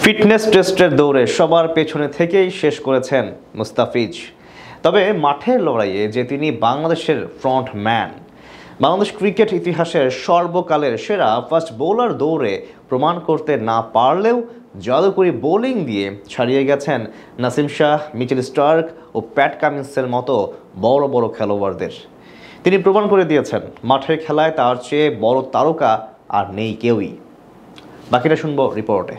Fitness টেস্টের দৌড়ে সবার পেছনে থেকেই শেষ করেছেন মুস্তাফিজ। তবে মাঠের লড়াইয়ে যে তিনি বাংলাদেশের ফ্রন্টম্যান, বাংলাদেশ ক্রিকেট ইতিহাসের সর্বকালের সেরা ফাস্ট বোলার দৌড়ে প্রমাণ করতে না পারলেও জাদুকরী বোলিং দিয়ে ছাড়িয়ে গেছেন নাসিম শাহ, মিচেল স্টার্ক ও প্যাট কামিন্সের মতো বড় বড় খেলোয়াড়দের। তিনি প্রমাণ করে দিয়েছেন মাঠের খেলায় তার চেয়ে বড় তারকা আর নেই কেউই। বাকিটা শুনবো রিপোর্টে।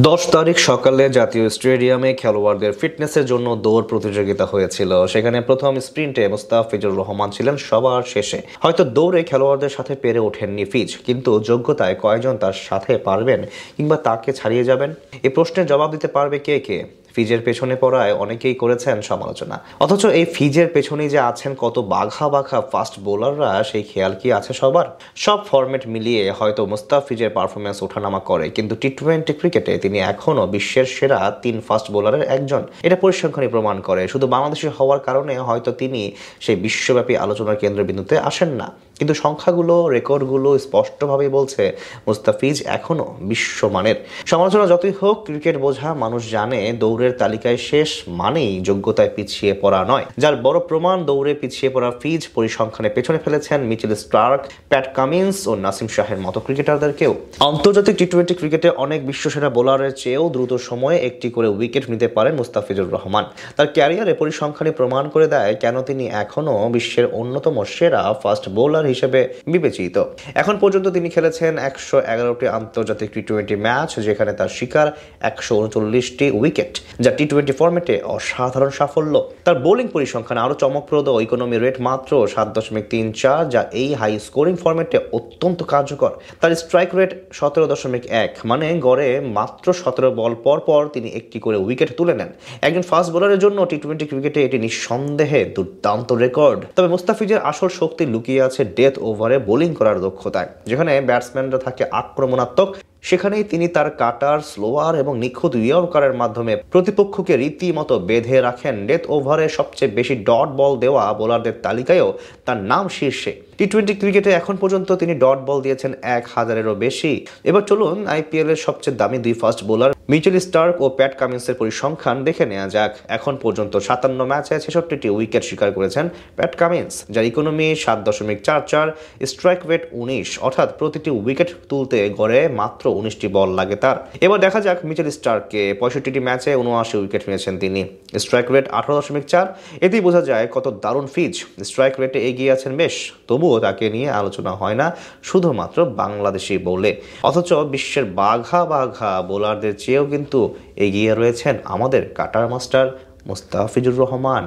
10 তারিখ সকালে জাতীয় স্টেডিয়ামে খেলোয়াড়দের ফিটনেসের জন্য দৌড় প্রতিযোগিতা হয়েছিল। সেখানে প্রথম স্প্রিন্টে মুস্তাফিজুর রহমান ছিলেন সবার শেষে। হয়তো দৌড়ে খেলোয়াড়দের সাথে পেরে ওঠেননি ফিজ, কিন্তু যোগ্যতায় কয়জন তার সাথে পারবেন কিংবা তাকে ছাড়িয়ে যাবেন, এই প্রশ্নের জবাব দিতে পারবে কে কে? ফিজের পেছনে পড়ায় অনেকেই করেছেন সমালোচনা, অথচ এই ফিজের পেছনেই যে আছেন কত বাঘা বাঘা ফাস্ট বোলাররা, সেই খেয়াল কি আছে সবার? সব ফরম্যাট মিলিয়ে হয়তো মুস্তাফিজের পারফরমেন্স ওঠানামা করে, কিন্তু টি-20 ক্রিকেটে তিনি এখনও বিশ্বের সেরা 3 ফাস্ট বোলারের একজন। এটা পরিসংখ্যানই প্রমাণ করে। শুধু বাংলাদেশি হওয়ার কারণে হয়তো তিনি সেই বিশ্বব্যাপী আলোচনার কেন্দ্রবিন্দুতে আসেন না, কিন্তু সংখ্যাগুলো, রেকর্ডগুলো স্পষ্টভাবেই বলছে মুস্তাফিজ এখনও বিশ্বমানের। সমালোচনা যতই হোক, ক্রিকেট বোঝা মানুষ জানে দৌড়ের তালিকায় শেষ মানেই যোগ্যতায় পিছিয়ে পড়া নয়। যার বড় প্রমাণ, দৌড়ে পিছিয়ে পড়া ফিজ পরিসংখ্যানে পেছনে ফেলেছেন মিচেল স্টার্ক, প্যাট কামিন্স ও নাসিম শাহের মতো ক্রিকেটারদেরকেও। আন্তর্জাতিক টি-20 ক্রিকেটে অনেক বিশ্বসেরা বোলারের চেয়েও দ্রুত সময়ে একটি করে উইকেট নিতে পারেন মুস্তাফিজুর রহমান। তার ক্যারিয়ারে পরিসংখ্যানে প্রমাণ করে দেয় কেন তিনি এখনও বিশ্বের অন্যতম সেরা ফাস্ট বোলার হিসেবে বিবেচিত। এখন পর্যন্ত তিনি খেলেছেন 111টি আন্তর্জাতিক টি-20 ম্যাচ, যেখানে তার শিকার 139টি উইকেট, যা টি-20 ফরম্যাটে অসাধারণ সাফল্য। তার বোলিং পরিসংখ্যান আরও চমকপ্রদ। ইকোনমি রেট মাত্র 7.34, যা এই হাই স্কোরিং ফরম্যাটে অত্যন্ত কার্যকর। তার স্ট্রাইক রেট 17.1, মানে গড়ে মাত্র 17 বল পর পর তিনি একটি করে উইকেট তুলে নেন। একজন ফাস্ট বোলারের জন্য টি-20 ক্রিকেটে এটি নিঃসন্দেহে দুর্দান্ত রেকর্ড। তবে মুস্তাফিজের আসল শক্তি লুকিয়ে আছে ডেথ ওভারে বোলিং করার দক্ষতায়। যেখানে ব্যাটসম্যানরা থাকে আক্রমণাত্মক, সেখানেই তিনি তার কাটার, স্লোয়ার এবং নিখুঁত ইয়র্কারের মাধ্যমে প্রতিপক্ষকে রীতিমতো বেঁধে রাখেন। ডেথ ওভারে সবচেয়ে বেশি ডট বল দেওয়া বোলারদের তালিকায়ও তার নাম শীর্ষে। টি-20 ক্রিকেটে এখন পর্যন্ত তিনি ডট বল দিয়েছেন 1000-এরও বেশি। এবার চলুন আইপিএল এর সবচেয়ে দামি 2 ফাস্ট বোলার মিচেল স্টার্ক ও প্যাট কামিন্সের পরিসংখ্যান দেখে নেওয়া যাক। এখন পর্যন্ত 57 ম্যাচে 66টি উইকেট শিকার করেছেন প্যাট কামিন্স, যার ইকোনমি 7.44, স্ট্রাইক রেট 19, অর্থাৎ প্রতিটি উইকেট তুলতে গড়ে মাত্র 19টি বল লাগে তার। এবার দেখা যাক মিচেল স্টার্ককে। 65টি ম্যাচে 79 উইকেট নিয়েছেন তিনি, স্ট্রাইক রেট 18.4। এতেই বোঝা যায় কত দারুণ ফিজ। স্ট্রাইক রেটে এগিয়ে আছেন বেশ, তবুও তাকে নিয়ে আলোচনা হয় না শুধুমাত্র বাংলাদেশি বলে। অথচ বিশ্বের বাঘা বাঘা বোলারদের চেয়েও কিন্তু এগিয়ে রয়েছেন আমাদের কাটার মাস্টার মুস্তাফিজুর রহমান।